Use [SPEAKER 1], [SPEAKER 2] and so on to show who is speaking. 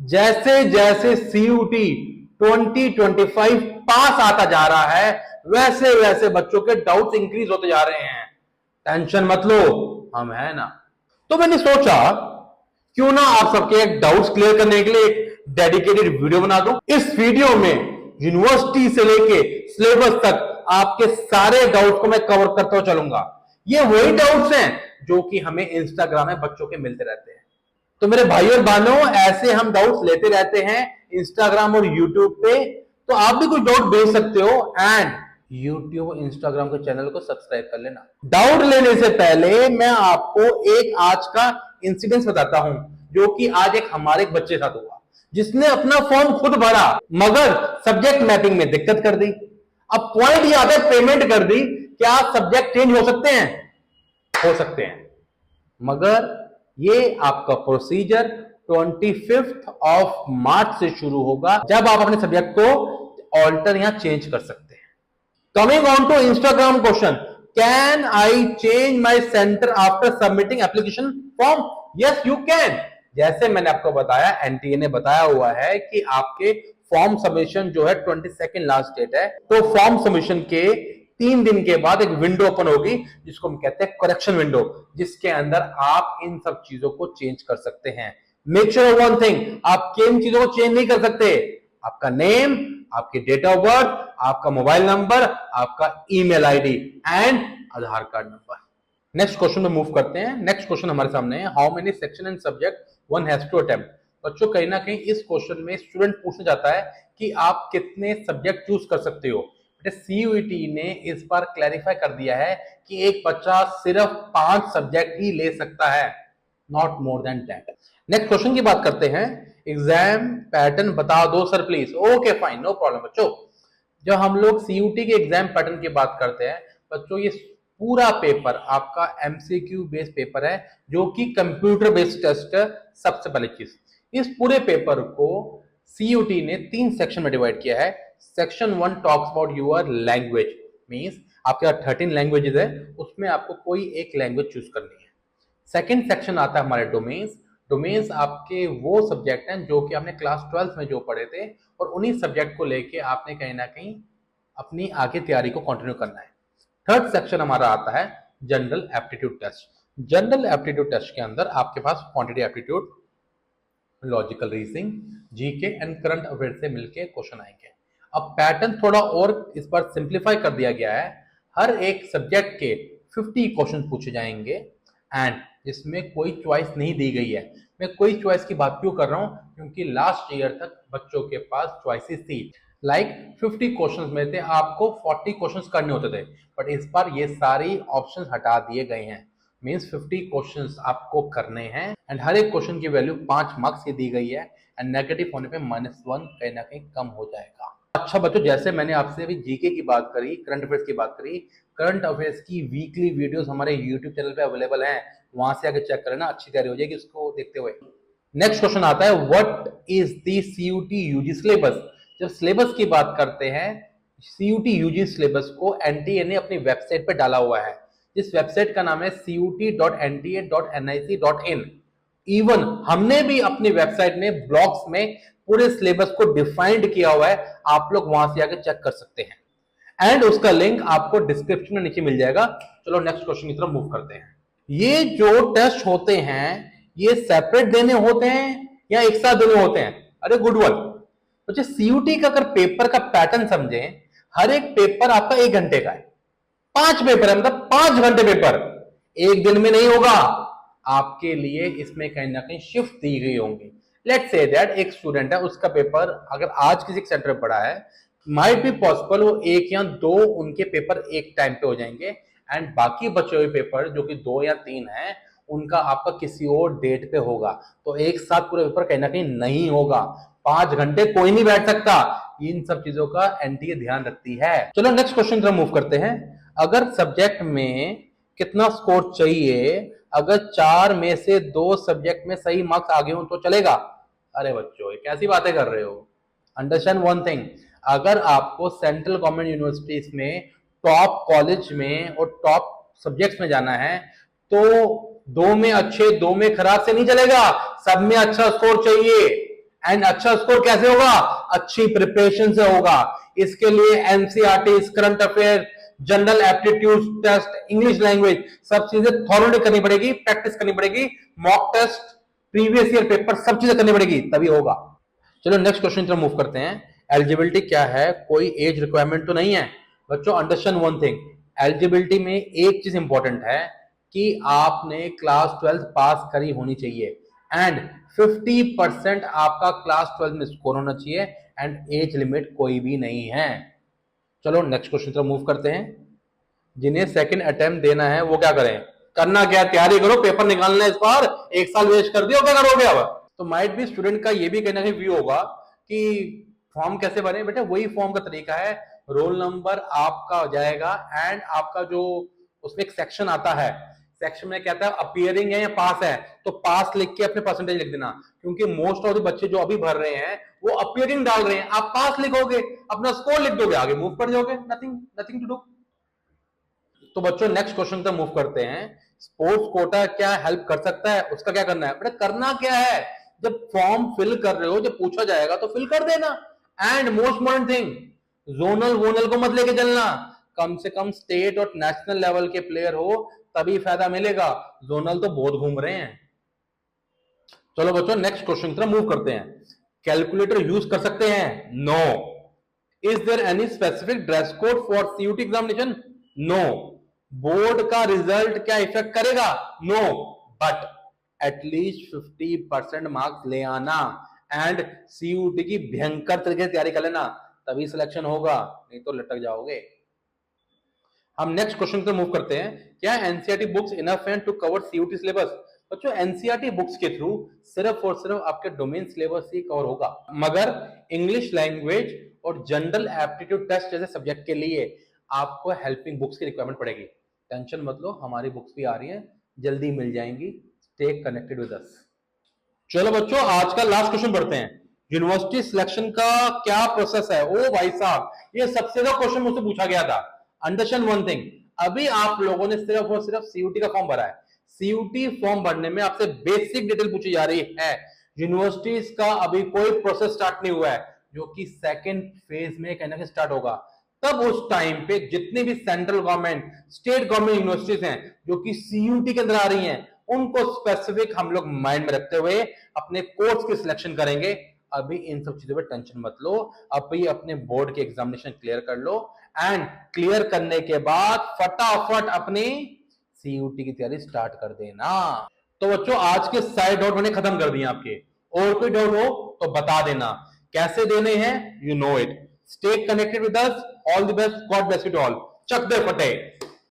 [SPEAKER 1] जैसे जैसे सीयूटी 2025 पास आता जा रहा है, वैसे वैसे बच्चों के डाउट्स इंक्रीज होते जा रहे हैं। टेंशन मत लो, हम है ना। तो मैंने सोचा क्यों ना आप सबके डाउट्स क्लियर करने के लिए एक डेडिकेटेड वीडियो बना दूं। इस वीडियो में यूनिवर्सिटी से लेके सिलेबस तक आपके सारे डाउट्स को मैं कवर करता हुआ चलूंगा। ये वही डाउट्स हैं जो कि हमें इंस्टाग्राम में बच्चों के मिलते रहते हैं। तो मेरे भाई और बहनों, ऐसे हम डाउट्स लेते रहते हैं इंस्टाग्राम और यूट्यूब पे। तो आप भी कोई डाउट भेज सकते हो एंड यूट्यूब और इंस्टाग्राम के चैनल को सब्सक्राइब कर लेना। डाउट लेने से पहले मैं आपको एक आज का इंसिडेंस बताता हूं, जो कि आज एक हमारे बच्चे के साथ हुआ, जिसने अपना फॉर्म खुद भरा मगर सब्जेक्ट मैपिंग में दिक्कत कर दी। अब पॉइंट यहां पे पेमेंट कर दी। क्या सब्जेक्ट चेंज हो सकते हैं? हो सकते हैं, मगर ये आपका प्रोसीजर 25 ऑफ मार्च से शुरू होगा, जब आप अपने सब्जेक्ट को ऑल्टर या चेंज कर सकते हैं। Coming on to Instagram question, can I change my centre after submitting application form? Yes you can. जैसे मैंने आपको बताया, एनटीए ने बताया हुआ है कि आपके फॉर्म सबमिशन जो है 22 लास्ट डेट है, तो फॉर्म सबमिशन के 3 दिन के बाद एक विंडो ओपन होगी जिसको हम कहते हैं करेक्शन विंडो, जिसके अंदर आप इन सब चीजों को चेंज कर सकते हैं। मेक श्योर वन थिंग, आप किन चीजों को चेंज नहीं कर सकते? आपका नेम, आपकी डेट ऑफ बर्थ, आपका मोबाइल नंबर, आपका email ID and Aadhaar card number. Next question में मूव करते हैं। नेक्स्ट क्वेश्चन हमारे सामने है, how many section and subject one has to attempt. बच्चों, कहीं ना कहीं इस क्वेश्चन में स्टूडेंट पूछना चाहता है कि आप कितने सब्जेक्ट चूज कर सकते हो। सीयूईटी ने इस बार क्लैरिफाई कर दिया है कि एक बच्चा सिर्फ 5 सब्जेक्ट ही ले सकता है, not more than 10। Next question की बात करते हैं, एग्जाम पैटर्न बता दो sir please. Okay fine, no problem बच्चों। जब हम लोग सीयूटी के एग्जाम पैटर्न की बात करते हैं बच्चों, ये पूरा पेपर आपका एमसीक्यू बेस्ड पेपर है, जो कि कंप्यूटर बेस्ड टेस्ट है। सबसे पहले चीज, इस पूरे पेपर को सीयूटी ने 3 सेक्शन में डिवाइड किया है। Section 1 talks about your language, means आपके 13 लैंग्वेजेस है, उसमें आपको कोई एक लैंग्वेज चूज करनी है। सेकंड सेक्शन आता है हमारे डोमेन्स। डोमेन्स आपके वो सब्जेक्ट हैं जो कि आपने क्लास 12 में जो पढ़े थे, और उन्हीं सब्जेक्ट को लेके आपने कहीं ना कहीं अपनी आगे तैयारी को कंटिन्यू करना है। थर्ड सेक्शन हमारा आता है general aptitude test. General aptitude test के अंदर आपके पास quantity aptitude, logical reasoning, GK and current affair से मिलके क्वेश्चन आएंगे। अब पैटर्न थोड़ा और इस बार सिंप्लीफाई कर दिया गया है। हर एक सब्जेक्ट के 50 क्वेश्चन पूछे जाएंगे एंड इसमें कोई चॉइस नहीं दी गई है। मैं कोई चॉइस की बात क्यों कर रहा हूं? क्योंकि लास्ट ईयर तक बच्चों के पास चॉइसेस थी, लाइक 50 क्वेश्चंस में थे आपको 40 क्वेश्चंस करने होते थे, बट इस बार ये सारी ऑप्शंस हटा दिए गए हैं। मींस 50 क्वेश्चंस आपको करने हैं एंड हर एक क्वेश्चन की वैल्यू 5 मार्क्स की दी गई है एंड नेगेटिव होने पे -1 कहीं ना कहीं कम हो जाएगा। अच्छा बच्चों, जैसे मैंने आपसे अभी जीके की बात करी, करंट अफेयर्स की बात करी, करंट अफेयर्स की वीकली वीडियोस हमारे यूट्यूब चैनल पे अवेलेबल हैं, वहां से आके चेक करना, अच्छी तैयारी हो जाएगी उसको देखते हुए। नेक्स्ट क्वेश्चन आता है, what is the CUET UG syllabus. जब सिलेबस की बात करते हैं, सीयूटी यूजी सिलेबस को एनटीए ने अपनी वेबसाइट पे डाला हुआ है। इस वेबसाइट का नाम है cut.nta.nic.in। इवन हमने भी अपनी वेबसाइट में ब्लॉग्स में पूरे सिलेबस को डिफाइंड किया हुआ है, आप लोग वहां से आके चेक कर सकते हैं एंड उसका लिंक आपको डिस्क्रिप्शन में नीचे मिल जाएगा। चलो नेक्स्ट क्वेश्चन की तरफ मूव करते हैं। ये जो टेस्ट होते हैं ये सेपरेट देने होते हैं या एक साथ देने होते हैं? अरे गुड वन। तो सीयूटी का अगर पेपर का पैटर्न समझे, हर एक पेपर आपका 1 घंटे का है, 5 पेपर है, मतलब 5 घंटे पेपर, एक दिन में नहीं होगा। आपके लिए इसमें कहीं ना कहीं शिफ्ट दी गई होंगी। लेट्स से दैट एक स्टूडेंट है, उसका पेपर अगर आज किसी सेंटर में पड़ा है, माइट बी पॉसिबल वो 1 या 2 उनके पेपर एक टाइम पे हो जाएंगे एंड बाकी बचे हुए पेपर जो कि 2 या 3 हैं उनका आपका किसी और डेट पे होगा। तो एक साथ पूरे पेपर कहीं ना कहीं नहीं होगा, 5 घंटे कोई नहीं बैठ सकता। इन सब चीजों का एनटीए ध्यान रखती है। चलो नेक्स्ट क्वेश्चन तरफ मूव करते हैं। अगर सब्जेक्ट में कितना स्कोर चाहिए? अगर 4 में से 2 सब्जेक्ट में सही मार्क्स आ गए हो तो चलेगा? अरे बच्चों, ये कैसी बातें कर रहे हो? अंडरस्टैंड वन थिंग, अगर आपको सेंट्रल गवर्नमेंट यूनिवर्सिटीज में टॉप कॉलेज में और टॉप सब्जेक्ट्स में जाना है तो 2 में अच्छे 2 में खराब से नहीं चलेगा, सब में अच्छा स्कोर चाहिए। एंड अच्छा स्कोर कैसे होगा? अच्छी प्रिपरेशन से होगा। इसके लिए NCERT, current affair, general aptitude test, English language, सब चीजें थॉरोली करनी पड़ेगी, प्रैक्टिस करनी पड़ेगी, mock test, previous year paper, सब चीजें करनी पड़ेगी, तभी होगा। चलो नेक्स्ट क्वेश्चन की तरफ मूव करते हैं। एलिजिबिलिटी क्या है? कोई एज रिक्वायरमेंट तो नहीं है। बच्चों अंडरस्टैंड वन थिंग, एलिजिबिलिटी में एक चीज इंपॉर्टेंट है कि आपने क्लास 12 पास करी होनी चाहिए एंड 50% आपका क्लास 12 में स्कोर होना चाहिए एंड एज लिमिट कोई भी नहीं है। चलो नेक्स्ट क्वेश्चन तरफ मूव करते हैं। जिन्हें सेकंड अटेम्प्ट देना है वो क्या करें? करना क्या? तैयारी करो, पेपर निकालना है इस बार, एक साल वेस्ट कर दिया, क्या करोगे अब? तो माइट भी स्टूडेंट का ये भी कहना है व्यू होगा कि फॉर्म कैसे भरे? बेटा वही फॉर्म का तरीका है, रोल नंबर आपका जाएगा एंड आपका जो उसमें एक सेक्शन आता है, सेक्शन में कहता है अपीयरिंग है या पास है, तो पास लिख के अपने परसेंटेज लिख देना, क्योंकि मोस्ट ऑफ द बच्चे जो अभी भर रहे हैं वो अपीयरिंग डाल रहे हैं। आप पास लिखोगे, अपना स्कोर लिख दोगे, आगे मूव कर जाओगे, नथिंग टू डू। तो बच्चों नेक्स्ट क्वेश्चन तक मूव करते हैं। स्पोर्ट्स कोटा क्या हेल्प कर सकता है? उसका क्या करना है? बेटा करना क्या है, जब फॉर्म फिल कर रहे हो, जब पूछा जाएगा तो फिल कर देना। And most important thing, zonal वोनल को मत लेके चलना, कम से कम स्टेट और नेशनल लेवल के प्लेयर हो तभी फायदा मिलेगा, जोनल तो बहुत घूम रहे हैं। चलो बच्चों नेक्स्ट क्वेश्चन की तरफ मूव करते हैं। कैलकुलेटर यूज कर सकते हैं? No. Is there any specific dress code for CUET examination? No. Board का रिजल्ट क्या इफेक्ट करेगा? नो। बट एटलीस्ट 50% मार्क्स ले आना एंड सीयूटी की भयंकर तरीके से तैयारी कर लेना, तभी सिलेक्शन होगा, नहीं तो लटक जाओगे। हम नेक्स्ट क्वेश्चन पे मूव करते हैं। क्या एनसीईआरटी बुक्स इनफ हैं टू कवर सीयूटी सिलेबस? बच्चों एनसीईआरटी बुक्स के थ्रू सिर्फ और सिर्फ आपके डोमेन सिलेबस ही कवर होगा, मगर इंग्लिश लैंग्वेज और जनरल एप्टीट्यूड टेस्ट जैसे सब्जेक्ट के लिए आपको हेल्पिंग बुक्स की रिक्वायरमेंट पड़ेगी। टेंशन मत लो, हमारी बुक्स भी आ रही हैं, जल्दी मिल जाएंगी। स्टे कनेक्टेड विद अस। चलो बच्चों आज का लास्ट क्वेश्चन पढ़ते हैं। यूनिवर्सिटी सिलेक्शन का क्या प्रोसेस है? ओ भाई साहब, ये सबसे ज्यादा क्वेश्चन मुझसे पूछा गया था। अंडरस्टैंड वन थिंग, अभी आप लोगों ने सिर्फ और सिर्फ सीयूटी का फॉर्म भरा है। सीयूटी फॉर्म भरने में आपसे बेसिक डिटेल पूछी जा रही है। यूनिवर्सिटीज का अभी कोई प्रोसेस स्टार्ट नहीं हुआ है, जो कि सेकेंड फेज में कहना स्टार्ट होगा। तब उस टाइम पे जितने भी central government, state government universities हैं जो कि सीयूटी के अंदर आ रही हैं, उनको स्पेसिफिक हम लोग माइंड में रखते हुए अपने कोर्स की सिलेक्शन करेंगे। अभी इन सब चीजों पे टेंशन मत लो, अभी अपने बोर्ड के एग्जामिनेशन क्लियर कर लो एंड क्लियर करने के बाद फटाफट अपनी सीयूटी की तैयारी स्टार्ट कर देना। तो बच्चों आज के सारे डाउट मैंने खत्म कर दिए आपके, और कोई डाउट हो तो बता देना। कैसे देने हैं you know it. Stay connected with us, all the best, God bless you all. चक दे फटे।